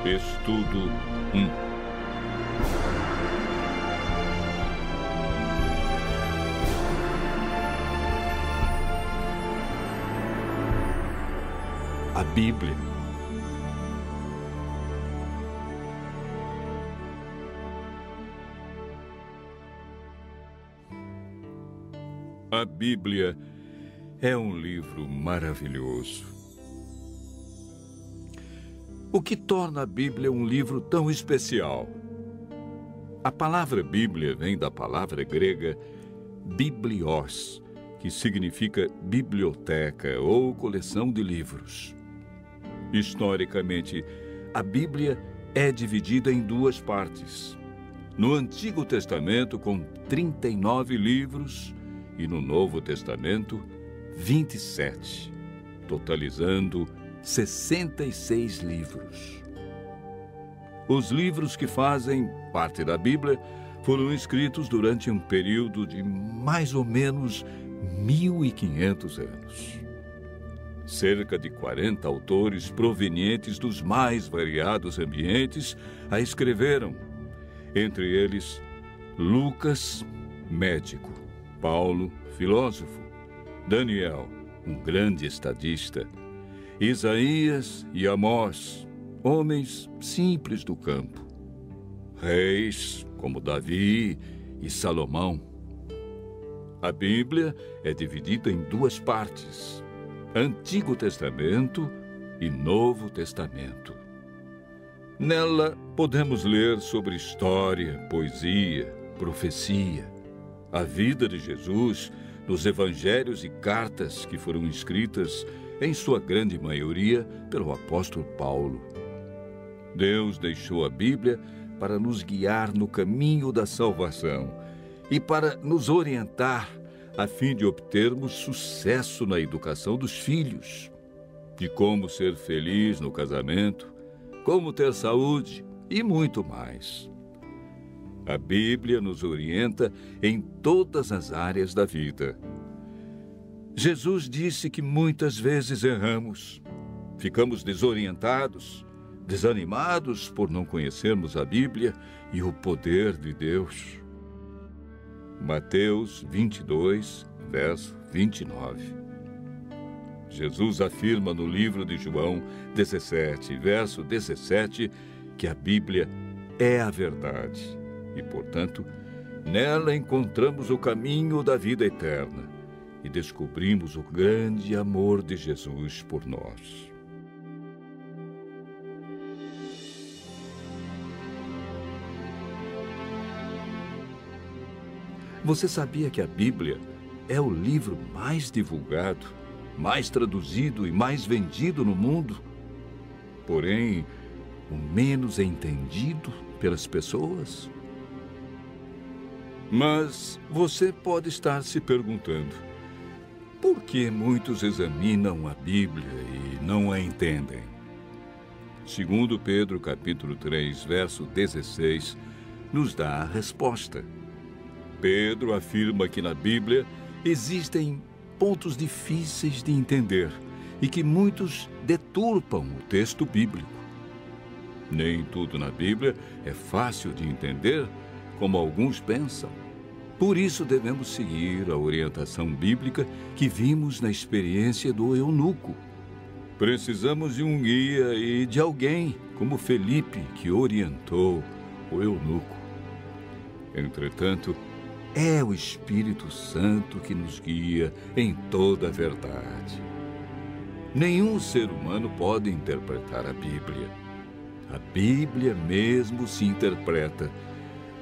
Estudo 1. A Bíblia. A Bíblia é um livro maravilhoso. O que torna a Bíblia um livro tão especial? A palavra Bíblia vem da palavra grega biblios, que significa biblioteca ou coleção de livros. Historicamente, a Bíblia é dividida em duas partes. No Antigo Testamento, com 39 livros, e no Novo Testamento, 27, totalizando 66 livros. Os livros que fazem parte da Bíblia foram escritos durante um período de mais ou menos 1500 anos. Cerca de 40 autores provenientes dos mais variados ambientes a escreveram. Entre eles, Lucas, médico; Paulo, filósofo; Daniel, um grande estadista; Isaías e Amós, homens simples do campo; reis como Davi e Salomão. A Bíblia é dividida em duas partes: Antigo Testamento e Novo Testamento. Nela podemos ler sobre história, poesia, profecia, a vida de Jesus nos evangelhos e cartas que foram escritas, em sua grande maioria, pelo apóstolo Paulo. Deus deixou a Bíblia para nos guiar no caminho da salvação e para nos orientar a fim de obtermos sucesso na educação dos filhos, de como ser feliz no casamento, como ter saúde e muito mais. A Bíblia nos orienta em todas as áreas da vida. Jesus disse que muitas vezes erramos, ficamos desorientados, desanimados por não conhecermos a Bíblia e o poder de Deus. Mateus 22, verso 29. Jesus afirma no livro de João 17, verso 17, que a Bíblia é a verdade e, portanto, nela encontramos o caminho da vida eterna e descobrimos o grande amor de Jesus por nós. Você sabia que a Bíblia é o livro mais divulgado, mais traduzido e mais vendido no mundo? Porém, o menos entendido pelas pessoas? Mas você pode estar se perguntando: por que muitos examinam a Bíblia e não a entendem? Segundo Pedro, capítulo 3, verso 16, nos dá a resposta. Pedro afirma que na Bíblia existem pontos difíceis de entender e que muitos deturpam o texto bíblico. Nem tudo na Bíblia é fácil de entender, como alguns pensam. Por isso devemos seguir a orientação bíblica que vimos na experiência do eunuco. Precisamos de um guia e de alguém como Felipe, que orientou o eunuco. Entretanto, é o Espírito Santo que nos guia em toda a verdade. Nenhum ser humano pode interpretar a Bíblia. A Bíblia mesmo se interpreta.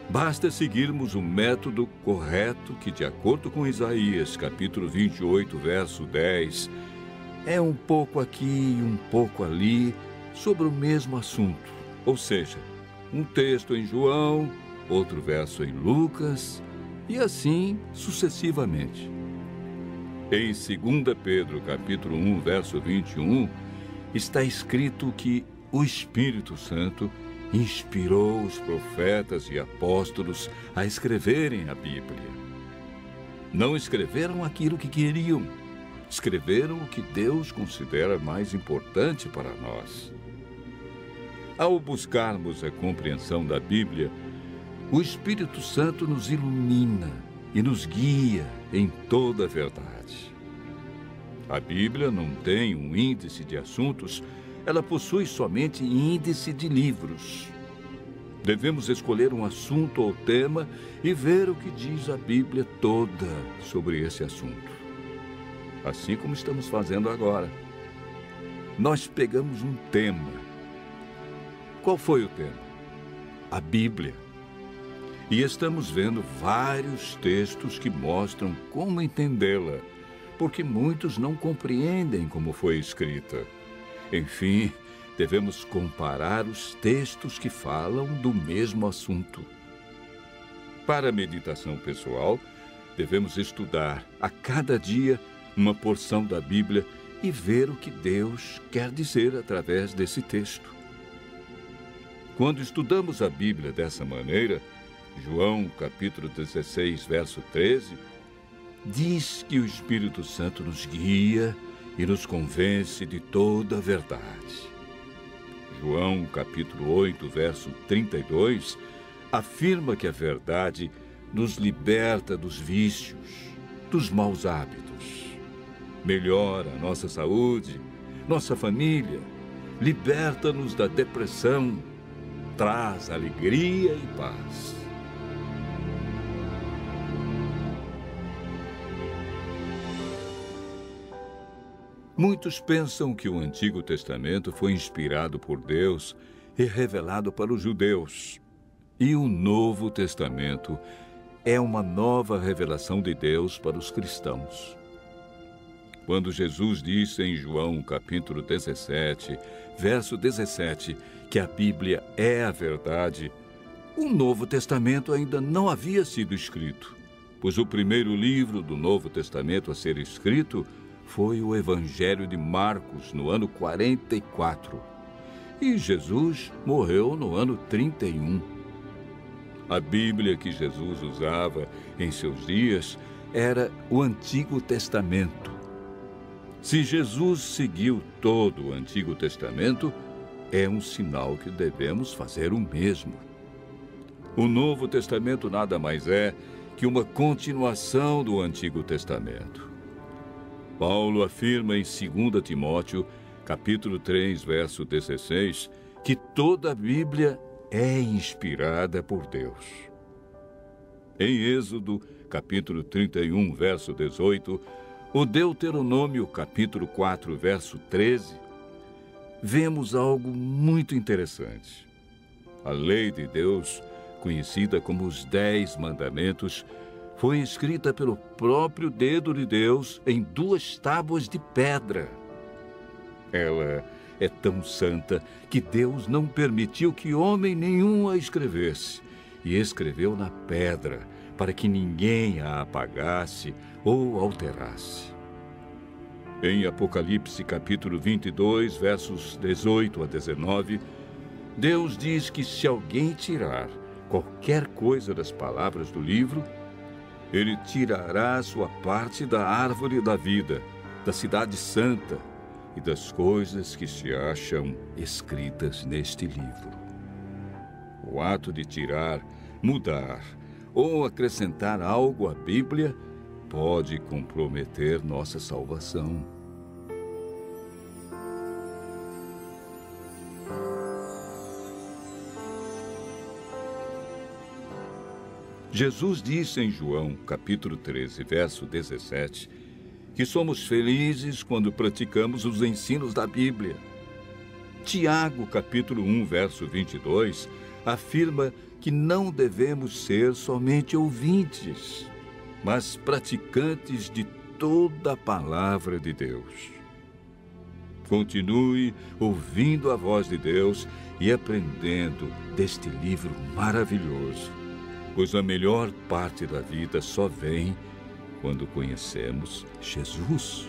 Basta seguirmos o método correto que, de acordo com Isaías, capítulo 28, verso 10, é um pouco aqui e um pouco ali sobre o mesmo assunto. Ou seja, um texto em João, outro verso em Lucas, e assim sucessivamente. Em 2 Pedro, capítulo 1, verso 21, está escrito que o Espírito Santo inspirou os profetas e apóstolos a escreverem a Bíblia. Não escreveram aquilo que queriam, escreveram o que Deus considera mais importante para nós. Ao buscarmos a compreensão da Bíblia, o Espírito Santo nos ilumina e nos guia em toda a verdade. A Bíblia não tem um índice de assuntos, ela possui somente índice de livros. Devemos escolher um assunto ou tema e ver o que diz a Bíblia toda sobre esse assunto. Assim como estamos fazendo agora. Nós pegamos um tema. Qual foi o tema? A Bíblia. E estamos vendo vários textos que mostram como entendê-la, porque muitos não compreendem como foi escrita. Enfim, devemos comparar os textos que falam do mesmo assunto. Para a meditação pessoal, devemos estudar a cada dia uma porção da Bíblia e ver o que Deus quer dizer através desse texto. Quando estudamos a Bíblia dessa maneira, João, capítulo 16, verso 13, diz que o Espírito Santo nos guia e nos convence de toda a verdade. João, capítulo 8, verso 32, afirma que a verdade nos liberta dos vícios, dos maus hábitos, melhora a nossa saúde, nossa família, liberta-nos da depressão, traz alegria e paz. Muitos pensam que o Antigo Testamento foi inspirado por Deus e revelado para os judeus. E o Novo Testamento é uma nova revelação de Deus para os cristãos. Quando Jesus disse em João, capítulo 17, verso 17, que a Bíblia é a verdade, o Novo Testamento ainda não havia sido escrito, pois o primeiro livro do Novo Testamento a ser escrito foi o Evangelho de Marcos, no ano 44. E Jesus morreu no ano 31. A Bíblia que Jesus usava em seus dias era o Antigo Testamento. Se Jesus seguiu todo o Antigo Testamento, é um sinal que devemos fazer o mesmo. O Novo Testamento nada mais é que uma continuação do Antigo Testamento. Paulo afirma em 2 Timóteo, capítulo 3, verso 16, que toda a Bíblia é inspirada por Deus. Em Êxodo, capítulo 31, verso 18, o Deuteronômio, capítulo 4, verso 13, vemos algo muito interessante. A lei de Deus, conhecida como os 10 Mandamentos, foi escrita pelo próprio dedo de Deus em 2 tábuas de pedra. Ela é tão santa que Deus não permitiu que homem nenhum a escrevesse, e escreveu na pedra, para que ninguém a apagasse ou alterasse. Em Apocalipse, capítulo 22, versos 18 a 19, Deus diz que se alguém tirar qualquer coisa das palavras do livro, Ele tirará a sua parte da árvore da vida, da cidade santa e das coisas que se acham escritas neste livro. O ato de tirar, mudar ou acrescentar algo à Bíblia pode comprometer nossa salvação. Jesus disse em João, capítulo 13, verso 17, que somos felizes quando praticamos os ensinos da Bíblia. Tiago, capítulo 1, verso 22, afirma que não devemos ser somente ouvintes, mas praticantes de toda a palavra de Deus. Continue ouvindo a voz de Deus e aprendendo deste livro maravilhoso, pois a melhor parte da vida só vem quando conhecemos Jesus.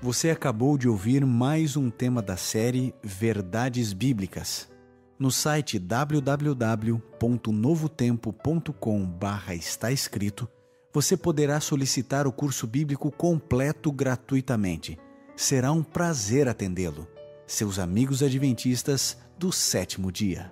Você acabou de ouvir mais um tema da série Verdades Bíblicas. No site www.novotempo.com/está escrito, você poderá solicitar o curso bíblico completo gratuitamente. Será um prazer atendê-lo. Seus amigos adventistas do sétimo dia.